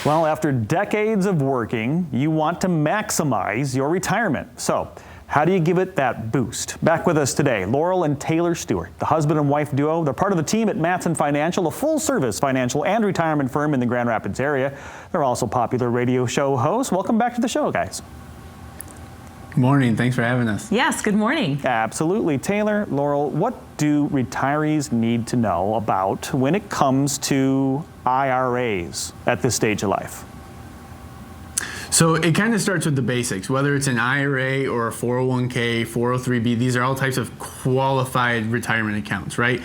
Well, after decades of working, you want to maximize your retirement. So, how do you give it that boost? Back with us today, Laurel and Taylor Steward, the husband and wife duo. They're part of the team at Mattson Financial, a full-service financial and retirement firm in the Grand Rapids area. They're also popular radio show hosts. Welcome back to the show, guys. Good morning. Thanks for having us. Yes, good morning. Absolutely. Taylor, Laurel, what do retirees need to know about when it comes to IRAs at this stage of life? So it kind of starts with the basics, whether it's an IRA or a 401k, 403b, these are all types of qualified retirement accounts, right?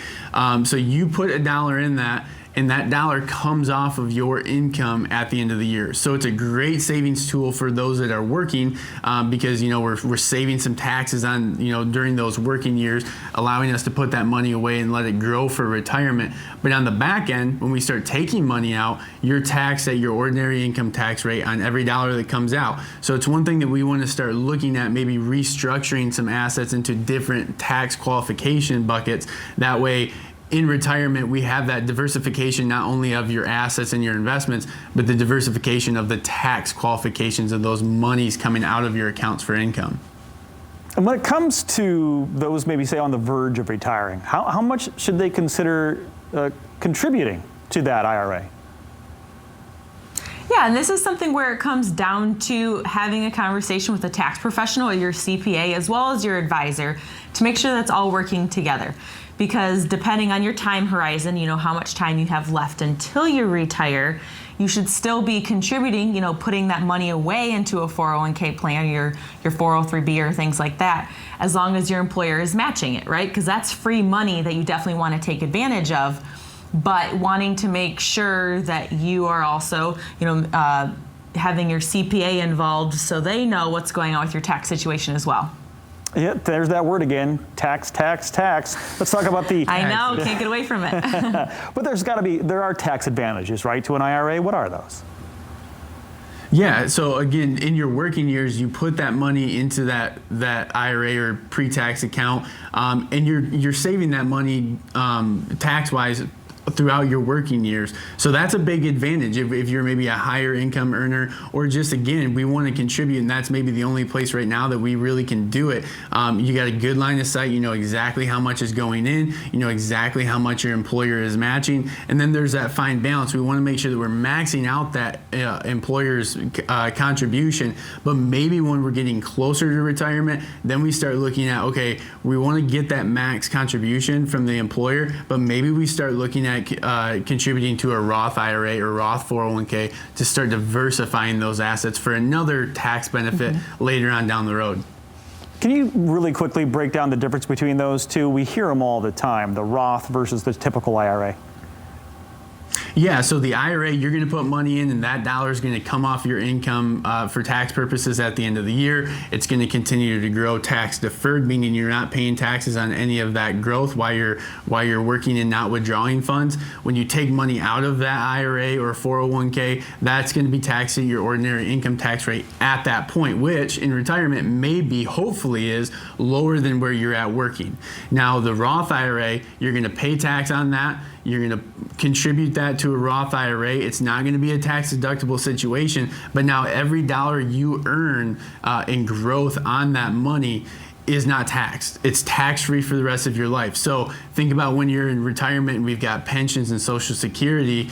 So you put $1 in that, and that dollar comes off of your income at the end of the year. So it's a great savings tool for those that are working because, we're saving some taxes on, during those working years, allowing us to put that money away and let it grow for retirement. But on the back end, when we start taking money out, you're taxed at your ordinary income tax rate on every dollar that comes out. So it's one thing that we want to start looking at, maybe restructuring some assets into different tax qualification buckets. That way, in retirement, we have that diversification not only of your assets and your investments, but the diversification of the tax qualifications of those monies coming out of your accounts for income. And when it comes to those maybe say on the verge of retiring, how much should they consider contributing to that IRA? Yeah, and this is something where it comes down to having a conversation with a tax professional or your CPA as well as your advisor to make sure that's all working together. Because depending on your time horizon, how much time you have left until you retire, you should still be contributing, putting that money away into a 401k plan, your 403b or things like that, as long as your employer is matching it, right? Because that's free money that you definitely want to take advantage of, but wanting to make sure that you are also, having your CPA involved so they know what's going on with your tax situation as well. Yeah, there's that word again, tax. Let's talk about the... I know, can't get away from it. But there are tax advantages, right, to an IRA. What are those? Yeah, so again, in your working years, you put that money into that IRA or pre-tax account, and you're saving that money tax-wise throughout your working years. So that's a big advantage if you're maybe a higher income earner, or just, again, we want to contribute, and that's maybe the only place right now that we really can do it. You got a good line of sight, you know exactly how much is going in, you know exactly how much your employer is matching, and then there's that fine balance. We want to make sure that we're maxing out that employer's contribution, but maybe when we're getting closer to retirement, then we start looking at, okay, we want to get that max contribution from the employer, but maybe we start looking at contributing to a Roth IRA or Roth 401k to start diversifying those assets for another tax benefit later on down the road. Can you really quickly break down the difference between those two? We hear them all the time, the Roth versus the typical IRA. Yeah, so the IRA, you're going to put money in, and that dollar is going to come off your income for tax purposes at the end of the year. It's going to continue to grow tax deferred, meaning you're not paying taxes on any of that growth while you're working and not withdrawing funds. When you take money out of that IRA or 401k, that's going to be taxed at your ordinary income tax rate at that point, which in retirement may be, hopefully is, lower than where you're at working. Now, the Roth IRA, you're going to pay tax on that. You're going to contribute that to a Roth IRA. It's not going to be a tax deductible situation, but now every dollar you earn in growth on that money is not taxed. It's tax-free for the rest of your life. So think about when you're in retirement and we've got pensions and Social Security,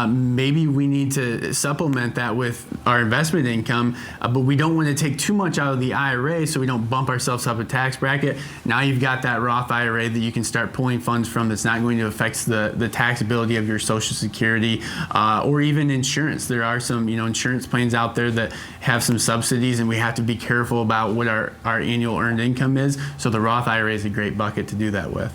maybe we need to supplement that with our investment income, but we don't want to take too much out of the IRA so we don't bump ourselves up a tax bracket. Now you've got that Roth IRA that you can start pulling funds from that's not going to affect the taxability of your Social Security or even insurance. There are some insurance plans out there that have some subsidies, and we have to be careful about what our annual earned income is. So the Roth IRA is a great bucket to do that with.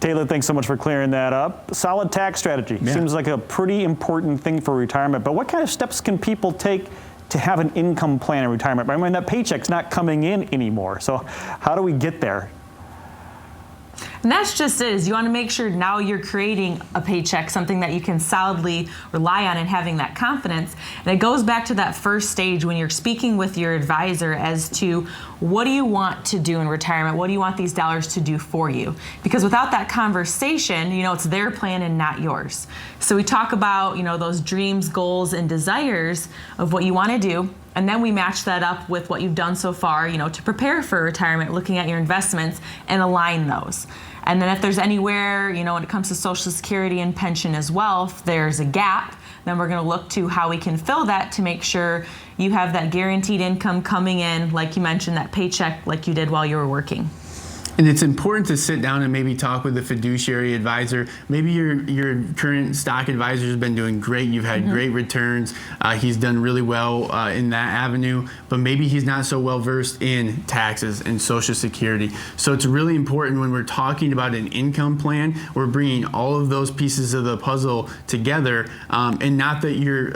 Taylor, thanks so much for clearing that up. Solid tax strategy. Yeah. Seems like a pretty important thing for retirement, but what kind of steps can people take to have an income plan in retirement? I mean, that paycheck's not coming in anymore, so how do we get there? And that's just it, is you want to make sure now you're creating a paycheck, something that you can solidly rely on and having that confidence. And it goes back to that first stage when you're speaking with your advisor as to what do you want to do in retirement? What do you want these dollars to do for you? Because without that conversation, it's their plan and not yours. So we talk about, those dreams, goals, and desires of what you want to do. And then we match that up with what you've done so far, to prepare for retirement, looking at your investments and align those. And then if there's anywhere, when it comes to Social Security and pension as well, if there's a gap, then we're going to look to how we can fill that to make sure you have that guaranteed income coming in, like you mentioned, that paycheck like you did while you were working. And it's important to sit down and maybe talk with a fiduciary advisor. Maybe your current stock advisor has been doing great. You've had great returns. He's done really well in that avenue, but maybe he's not so well versed in taxes and Social Security. So it's really important when we're talking about an income plan, we're bringing all of those pieces of the puzzle together. And not that your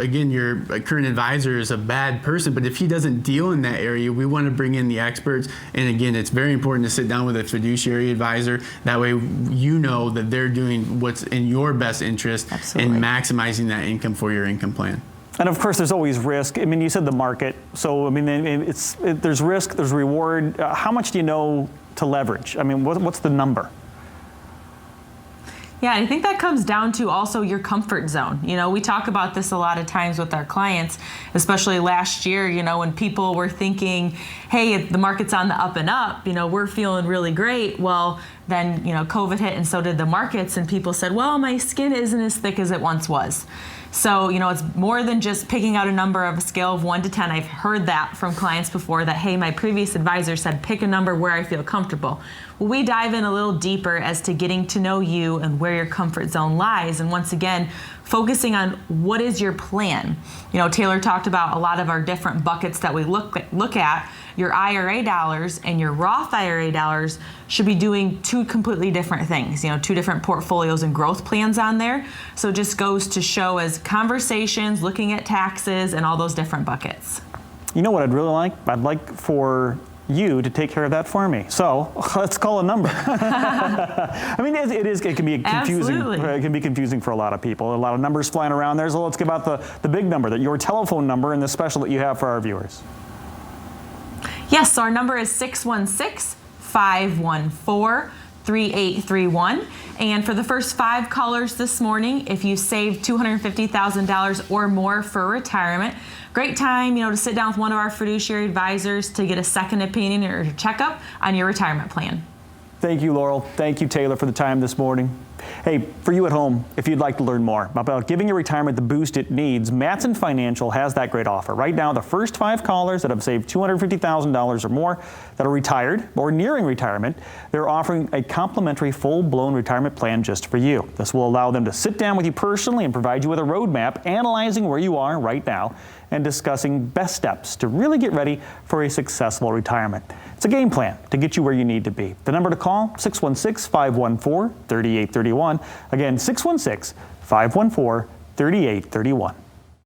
current advisor is a bad person, but if he doesn't deal in that area, we want to bring in the experts. And again, it's very important to sit down with a fiduciary advisor. That way that they're doing what's in your best interest. Absolutely. And maximizing that income for your income plan. And of course, there's always risk. You said the market. So, there's risk, there's reward. How much do you know to leverage? What's the number? Yeah, I think that comes down to also your comfort zone. We talk about this a lot of times with our clients, especially last year, when people were thinking, hey, the market's on the up and up, we're feeling really great. Well, then, COVID hit and so did the markets, and people said, well, my skin isn't as thick as it once was. So, it's more than just picking out a number of a scale of 1 to 10. I've heard that from clients before that, hey, my previous advisor said, pick a number where I feel comfortable. Well, we dive in a little deeper as to getting to know you and where your comfort zone lies. And once again, focusing on what is your plan. Taylor talked about a lot of our different buckets that we look at. Your IRA dollars and your Roth IRA dollars should be doing two completely different things, two different portfolios and growth plans on there. So it just goes to show as conversations, looking at taxes and all those different buckets. You know what I'd really like? I'd like for you to take care of that for me. So let's call a number. It can be confusing. Absolutely. It can be confusing for a lot of people. A lot of numbers flying around there. So let's give out the big number, your telephone number and the special that you have for our viewers. Yes, so our number is 616-514-3831. And for the first 5 callers this morning, if you saved $250,000 or more for retirement, great time, to sit down with one of our fiduciary advisors to get a second opinion or a checkup on your retirement plan. Thank you, Laurel. Thank you, Taylor, for the time this morning. Hey, for you at home, if you'd like to learn more about giving your retirement the boost it needs, Mattson Financial has that great offer. Right now, the first 5 callers that have saved $250,000 or more that are retired or nearing retirement, they're offering a complimentary full-blown retirement plan just for you. This will allow them to sit down with you personally and provide you with a roadmap analyzing where you are right now and discussing best steps to really get ready for a successful retirement. It's a game plan to get you where you need to be. The number to call, 616-514-3831. Again, 616-514-3831.